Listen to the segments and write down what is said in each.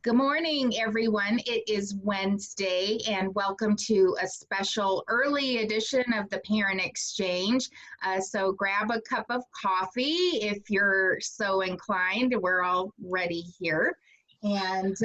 Good morning, everyone. It is Wednesday, and welcome to a special early edition of the Parent Exchange. So grab a cup of coffee if you're so inclined. We're all ready here. And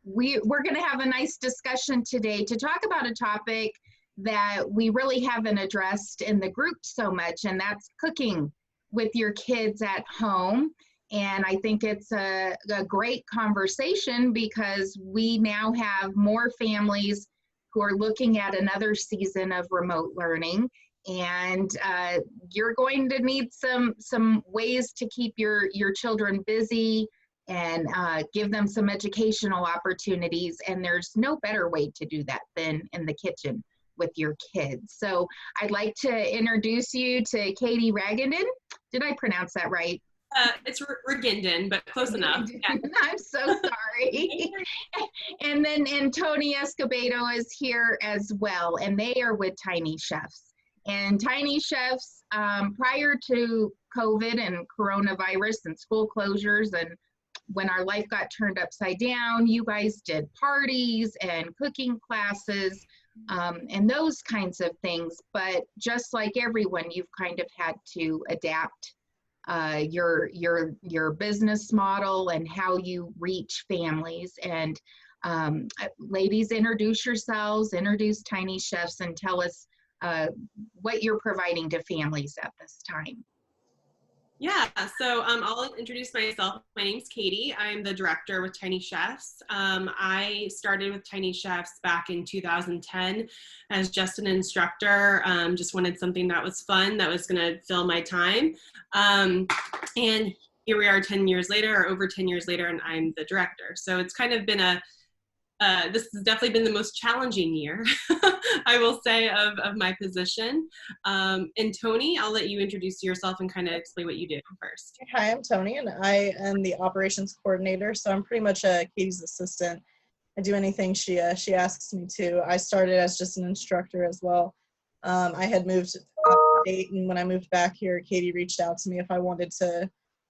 we're going to have a nice discussion today to talk about a topic that we really haven't addressed in the group so much, and that's cooking with your kids at home. And I think it's a great conversation because we now have more families who are looking at another season of remote learning. And you're going to need some ways to keep your children busy and give them some educational opportunities. And there's no better way to do that than in the kitchen with your kids. So I'd like to introduce you to Katie Ragenden. Did I pronounce that right? It's Reginden, but close enough. Yeah. I'm so sorry. And then Tony Escobedo is here as well, and they are with Tiny Chefs. And Tiny Chefs, prior to COVID and coronavirus and school closures, and when our life got turned upside down, you guys did parties and cooking classes and those kinds of things. But just like everyone, you've kind of had to adapt your business model and how you reach families. And ladies, introduce yourselves, introduce Tiny Chefs, and tell us what you're providing to families at this time. Yeah, so I'll introduce myself. My name's Katie. I'm the director with Tiny Chefs. I started with Tiny Chefs back in 2010 as just an instructor. Just wanted something that was fun, that was going to fill my time. And here we are 10 years later, or over 10 years later, and I'm the director. So it's kind of been this has definitely been the most challenging year, I will say, of my position. And Tony, I'll let you introduce yourself and kind of explain what you do first. Hi, I'm Tony, and I am the operations coordinator, so I'm pretty much Katie's assistant. I do anything she asks me to. I started as just an instructor as well. I had moved out of state, and when I moved back here, Katie reached out to me if I wanted to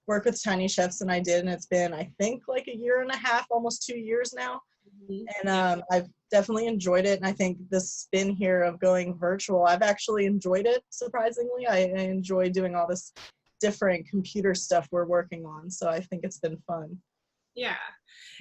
work with Tiny Chefs, and I did, and it's been, I think, like a year and a half, almost 2 years now. And I've definitely enjoyed it. And I think this spin here of going virtual, I've actually enjoyed it, surprisingly. I enjoy doing all this different computer stuff we're working on. So I think it's been fun. Yeah.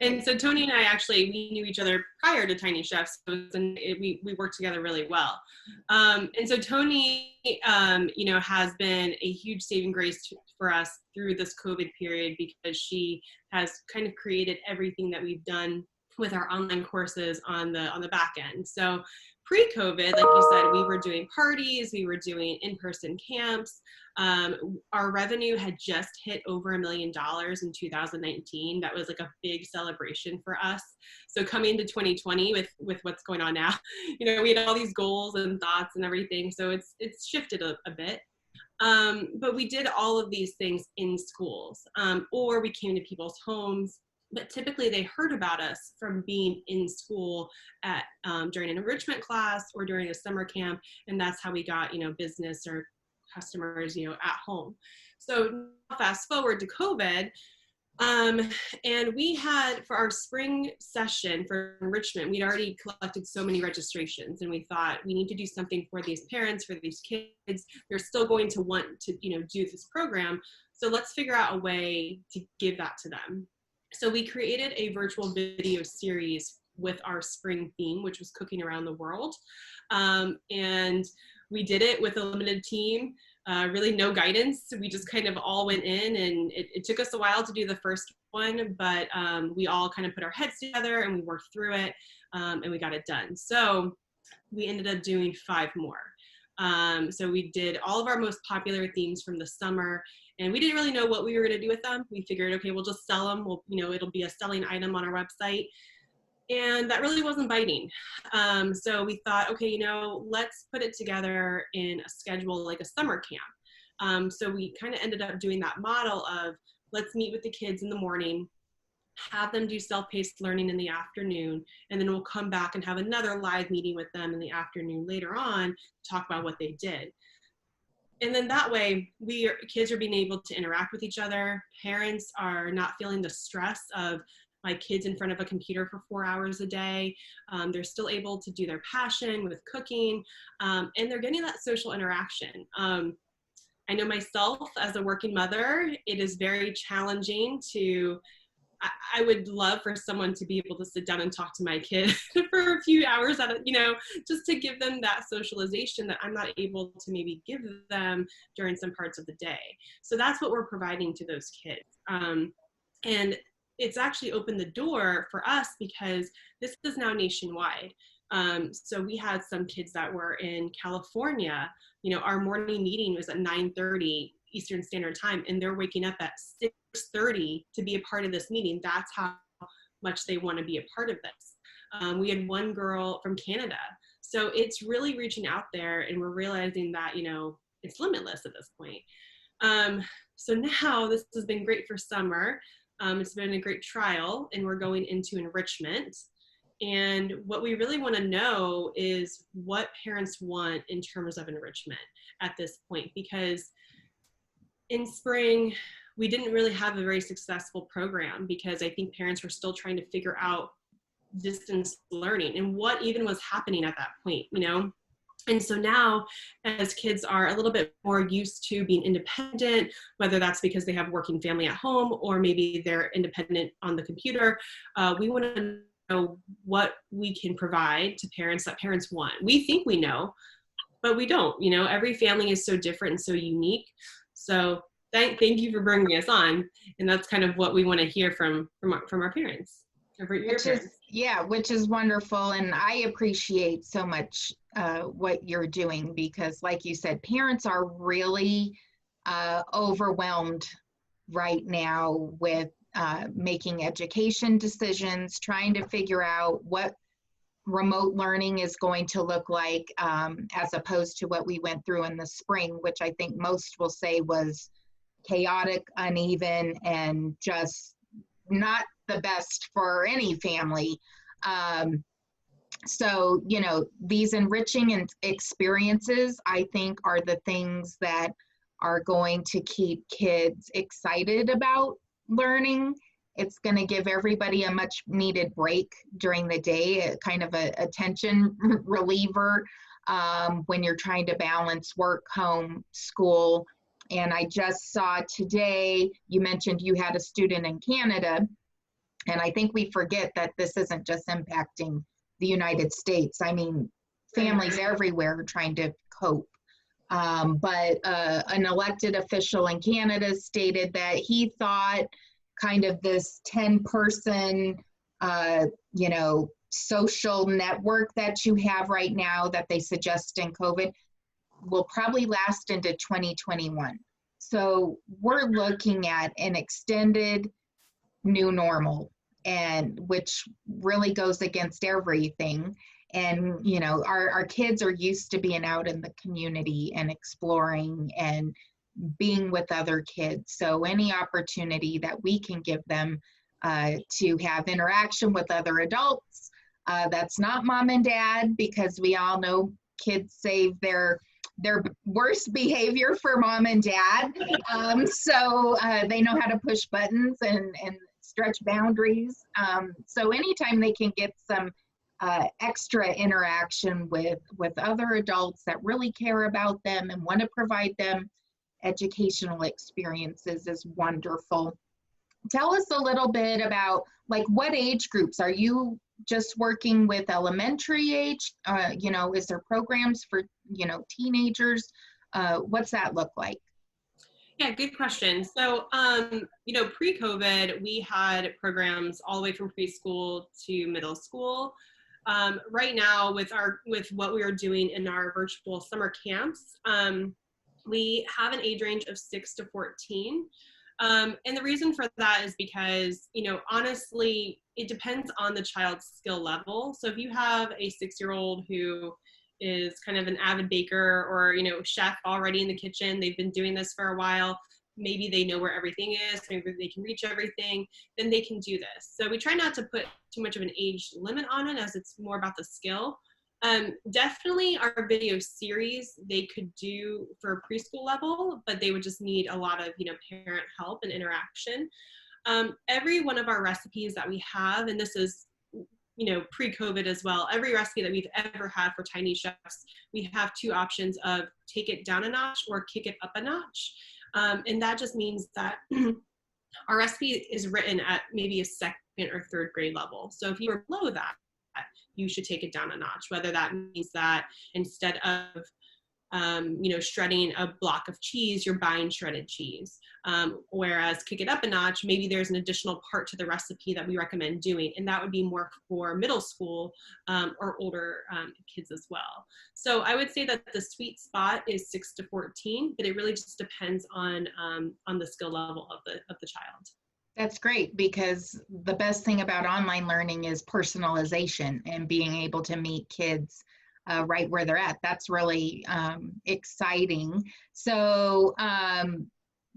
And so Tony and I we knew each other prior to Tiny Chefs, and we worked together really well. And so Tony, has been a huge saving grace for us through this COVID period, because she has kind of created everything that we've done with our online courses on the back end. So pre-COVID, like you said, we were doing parties, we were doing in-person camps. Our revenue had just hit over $1 million in 2019. That was like a big celebration for us. So coming to 2020 with what's going on now, we had all these goals and thoughts and everything. So it's shifted a bit. But we did all of these things in schools, or we came to people's homes. But typically they heard about us from being in school at during an enrichment class or during a summer camp, and that's how we got business or customers at home. So fast forward to COVID, and we had, for our spring session for enrichment, we'd already collected so many registrations, and we thought we need to do something for these parents, for these kids. They're still going to want to do this program, so let's figure out a way to give that to them. So we created a virtual video series with our spring theme, which was cooking around the world. And we did it with a limited team, really no guidance. So we just kind of all went in, and it took us a while to do the first one, but we all kind of put our heads together and we worked through it, and we got it done. So we ended up doing 5 more. So we did all of our most popular themes from the summer, and we didn't really know what we were going to do with them. We figured, okay, we'll just sell them. It'll be a selling item on our website. And that really wasn't biting. So we thought, okay, let's put it together in a schedule like a summer camp. So we kind of ended up doing that model of, let's meet with the kids in the morning, have them do self-paced learning in the afternoon, and then we'll come back and have another live meeting with them in the afternoon later on to talk about what they did. And then that way, kids are being able to interact with each other. Parents are not feeling the stress of my kids in front of a computer for 4 hours a day. They're still able to do their passion with cooking, and they're getting that social interaction. I know myself as a working mother, it is very challenging to, I would love for someone to be able to sit down and talk to my kid for a few hours at a, just to give them that socialization that I'm not able to maybe give them during some parts of the day. So that's what we're providing to those kids. And it's actually opened the door for us because this is now nationwide. So we had some kids that were in California. Our morning meeting was at 9:30 Eastern Standard Time, and they're waking up at 6:30 to be a part of this meeting. That's how much they want to be a part of this. We had one girl from Canada. So it's really reaching out there, and we're realizing that, it's limitless at this point. So now this has been great for summer. It's been a great trial, and we're going into enrichment. And what we really want to know is what parents want in terms of enrichment at this point, because in spring, we didn't really have a very successful program because I think parents were still trying to figure out distance learning and what even was happening at that point, And so now, as kids are a little bit more used to being independent, whether that's because they have a working family at home or maybe they're independent on the computer, we want to know what we can provide to parents that parents want. We think we know, but we don't. Every family is so different and so unique. So thank you for bringing us on, and that's kind of what we want to hear from our parents. Which is wonderful, and I appreciate so much what you're doing because, like you said, parents are really overwhelmed right now with making education decisions, trying to figure out what remote learning is going to look like as opposed to what we went through in the spring, which I think most will say was chaotic, uneven, and just not the best for any family. So, these enriching experiences, I think, are the things that are going to keep kids excited about learning. It's going to give everybody a much needed break during the day, a kind of a tension reliever when you're trying to balance work, home, school. And I just saw today, you mentioned you had a student in Canada, and I think we forget that this isn't just impacting the United States. I mean, families everywhere are trying to cope. But an elected official in Canada stated that he thought kind of this 10-person, social network that you have right now that they suggest in COVID will probably last into 2021. So we're looking at an extended new normal, and which really goes against everything. And, our kids are used to being out in the community and exploring and being with other kids. So any opportunity that we can give them to have interaction with other adults, that's not mom and dad, because we all know kids save their worst behavior for mom and dad. So they know how to push buttons and stretch boundaries. So anytime they can get some extra interaction with other adults that really care about them and want to provide them educational experiences is wonderful. Tell us a little bit about, like, what age groups are you just working with? Elementary age, is there programs for teenagers? What's that look like? Yeah, good question. So pre-COVID, we had programs all the way from preschool to middle school. Right now, with what we are doing in our virtual summer camps, we have an age range of 6 to 14. And the reason for that is because, honestly, it depends on the child's skill level. So if you have a 6-year-old who is kind of an avid baker or, chef already in the kitchen, they've been doing this for a while, maybe they know where everything is, maybe they can reach everything, then they can do this. So we try not to put too much of an age limit on it, as it's more about the skill. Definitely our video series they could do for preschool level, but they would just need a lot of parent help and interaction. Every one of our recipes that we have, and this is, pre-COVID as well, every recipe that we've ever had for Tiny Chefs, we have two options of take it down a notch or kick it up a notch. And that just means that our recipe is written at maybe a second or third grade level. So if you're below that, you should take it down a notch, whether that means that instead of shredding a block of cheese, you're buying shredded cheese. Whereas kick it up a notch, maybe there's an additional part to the recipe that we recommend doing, and that would be more for middle school or older kids as well. So I would say that the sweet spot is 6 to 14, but it really just depends on the skill level of the child. That's great, because the best thing about online learning is personalization and being able to meet kids right where they're at. That's really exciting. So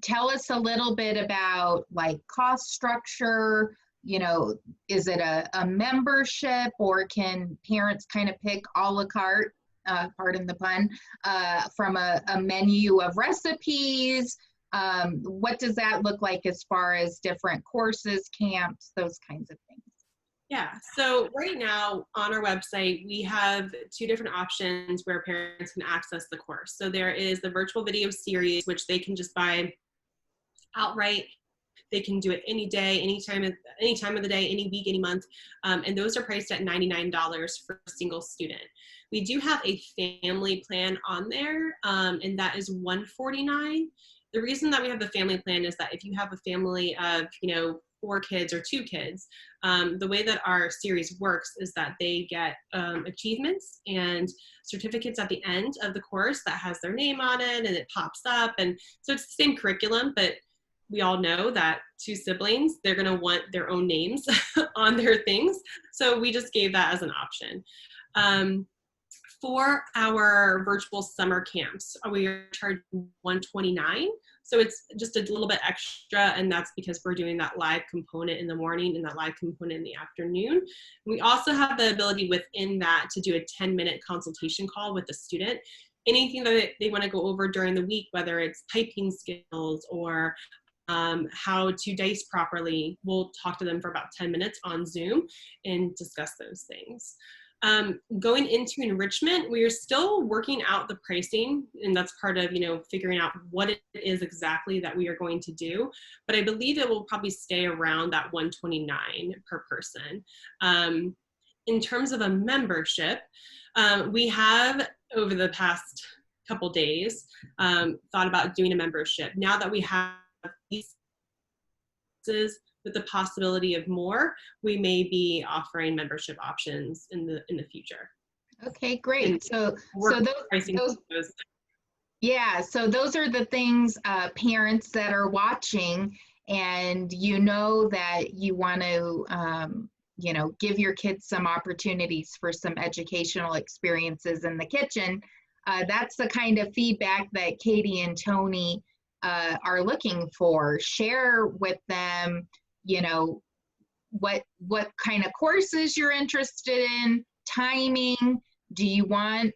tell us a little bit about like cost structure. Is it a membership, or can parents kind of pick a la carte, pardon the pun, from a menu of recipes? What does that look like as far as different courses, camps, those kinds of things? Yeah, so right now on our website, we have two different options where parents can access the course. So there is the virtual video series, which they can just buy outright. They can do it any day, any time of the day, any week, any month. And those are priced at $99 for a single student. We do have a family plan on there, and that is $149. The reason that we have the family plan is that if you have a family of, 4 kids or 2 kids, the way that our series works is that they get achievements and certificates at the end of the course that has their name on it, and it pops up. And so it's the same curriculum, but we all know that 2 siblings, they're going to want their own names on their things. So we just gave that as an option. For our virtual summer camps, we are charging $129. So it's just a little bit extra, and that's because we're doing that live component in the morning and that live component in the afternoon. We also have the ability within that to do a 10-minute consultation call with the student. Anything that they want to go over during the week, whether it's typing skills or how to dice properly, we'll talk to them for about 10 minutes on Zoom and discuss those things. Going into enrichment, we are still working out the pricing, and that's part of, figuring out what it is exactly that we are going to do. But I believe it will probably stay around that $129 per person. In terms of a membership, we have, over the past couple days, thought about doing a membership. Now that we have these with the possibility of more, we may be offering membership options in the future. Okay, great. And so those are the things, parents that are watching, and that you want to give your kids some opportunities for some educational experiences in the kitchen. That's the kind of feedback that Katie and Tony are looking for. Share with them what kind of courses you're interested in, timing. Do you want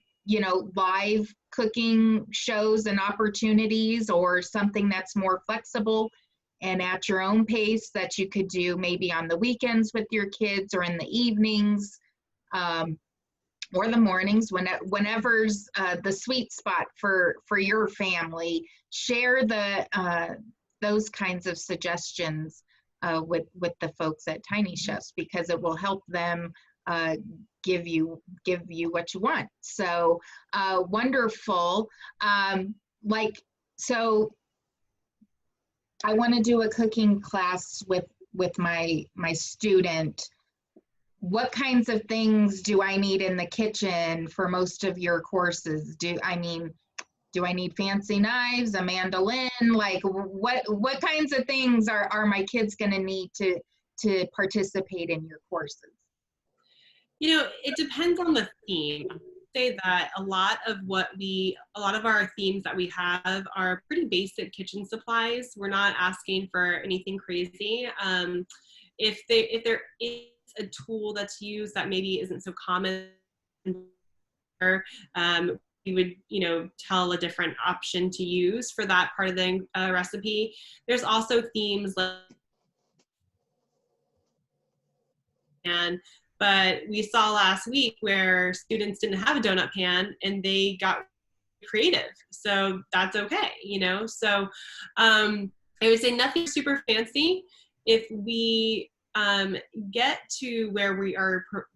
live cooking shows and opportunities, or something that's more flexible and at your own pace that you could do maybe on the weekends with your kids, or in the evenings, or the mornings, whenever's the sweet spot for your family. Share those kinds of suggestions with the folks at Tiny Chefs, because it will help them give you what you want. So wonderful. So I want to do a cooking class with my student. What kinds of things do I need in the kitchen for most of your courses? Do I need fancy knives, a mandolin? Like what kinds of things are my kids going to need to participate in your courses? It depends on the theme. I would say that a lot of our themes that we have are pretty basic kitchen supplies. We're not asking for anything crazy. If there is a tool that's used that maybe isn't so common, we would tell a different option to use for that part of the recipe. There's also themes like pan. But we saw last week where students didn't have a donut pan and they got creative. So that's okay, you know? So I would say nothing super fancy. If we get to where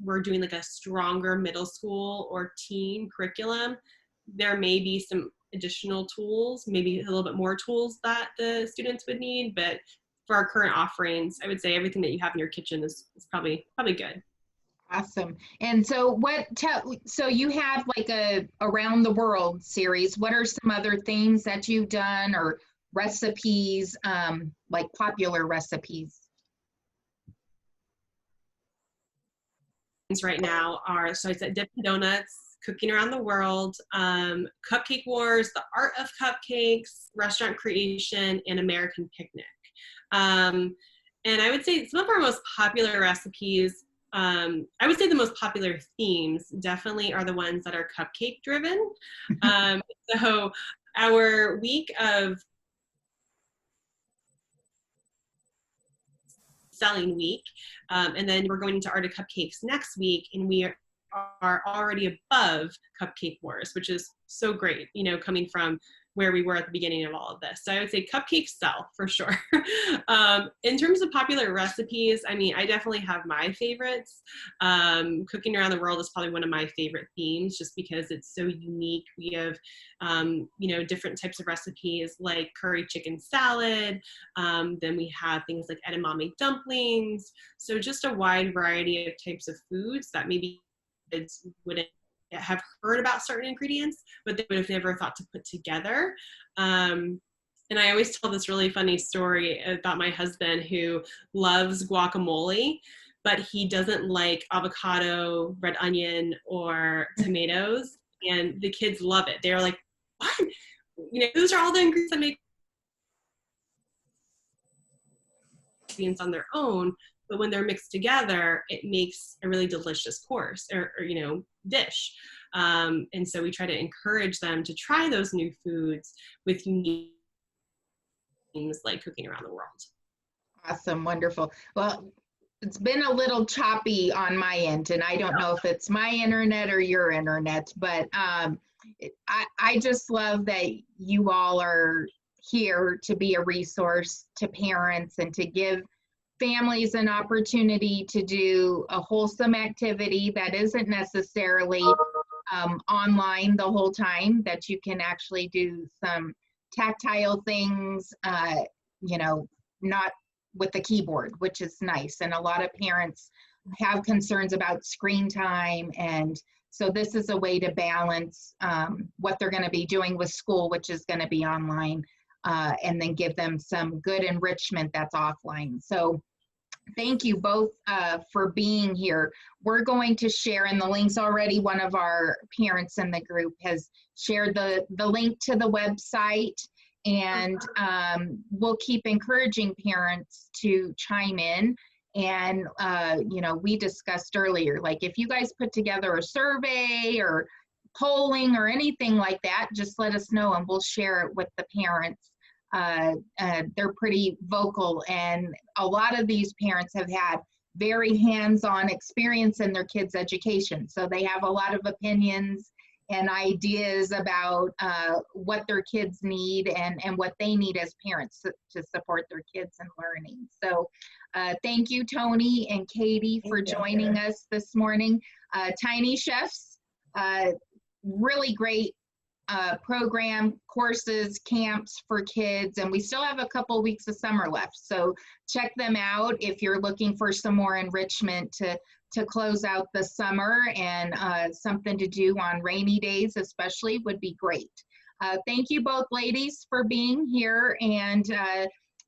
we're doing like a stronger middle school or teen curriculum, there may be some additional tools, maybe a little bit more tools that the students would need. But for our current offerings, I would say everything that you have in your kitchen is probably good. Awesome. And so so you have like a around the world series. What are some other things that you've done or recipes, like popular recipes? Right now are, so I said Dippin' Donuts, Cooking Around the World, Cupcake Wars, The Art of Cupcakes, Restaurant Creation, and American Picnic. And I would say some of our most popular recipes, I would say the most popular themes definitely are the ones that are cupcake driven. So our week of selling week, and then we're going into Art of Cupcakes next week, and we are already above Cupcake Wars, which is so great, you know, coming from where we were at the beginning of all of this. So I would say cupcakes sell for sure. In terms of popular recipes, I mean, I definitely have my favorites. Cooking Around the World is probably one of my favorite themes just because it's so unique. We have, you know, different types of recipes like curry chicken salad. Then we have things like edamame dumplings. So just a wide variety of types of foods that maybe kids wouldn't have heard about certain ingredients, but they would have never thought to put together. And I always tell this really funny story about my husband who loves guacamole, but he doesn't like avocado, red onion, or tomatoes. And the kids love it. They're like, what? You know, those are all the ingredients that make ingredients on their own, but when they're mixed together, it makes a really delicious course or you know, dish. And so we try to encourage them to try those new foods with unique things like Cooking Around the World. Awesome, wonderful. Well, it's been a little choppy on my end, and I don't know if it's my internet or your internet, but I just love that you all are here to be a resource to parents and to give families an opportunity to do a wholesome activity that isn't necessarily online the whole time, that you can actually do some tactile things, you know, not with the keyboard, which is nice. And a lot of parents have concerns about screen time. And so this is a way to balance what they're going to be doing with school, which is going to be online, and then give them some good enrichment that's offline. So thank you both for being here. We're going to share in the links already. One of our parents in the group has shared the link to the website, and we'll keep encouraging parents to chime in. And, you know, we discussed earlier, like if you guys put together a survey or polling or anything like that, just let us know and we'll share it with the parents. They're pretty vocal, and a lot of these parents have had very hands-on experience in their kids' education. So they have a lot of opinions and ideas about what their kids need and what they need as parents to support their kids in learning. So thank you, Tony and Katie, for joining us this morning. Tiny Chefs, really great program, courses, camps for kids, and we still have a couple weeks of summer left. So check them out if you're looking for some more enrichment to close out the summer, and something to do on rainy days especially would be great. Thank you both ladies for being here, and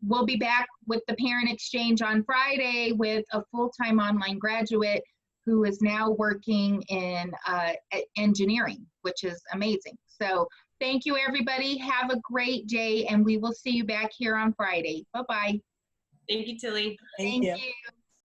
we'll be back with the Parent Exchange on Friday with a full-time online graduate who is now working in engineering, which is amazing. So thank you, everybody. Have a great day, and we will see you back here on Friday. Bye-bye. Thank you, Tilly. Thank you. You.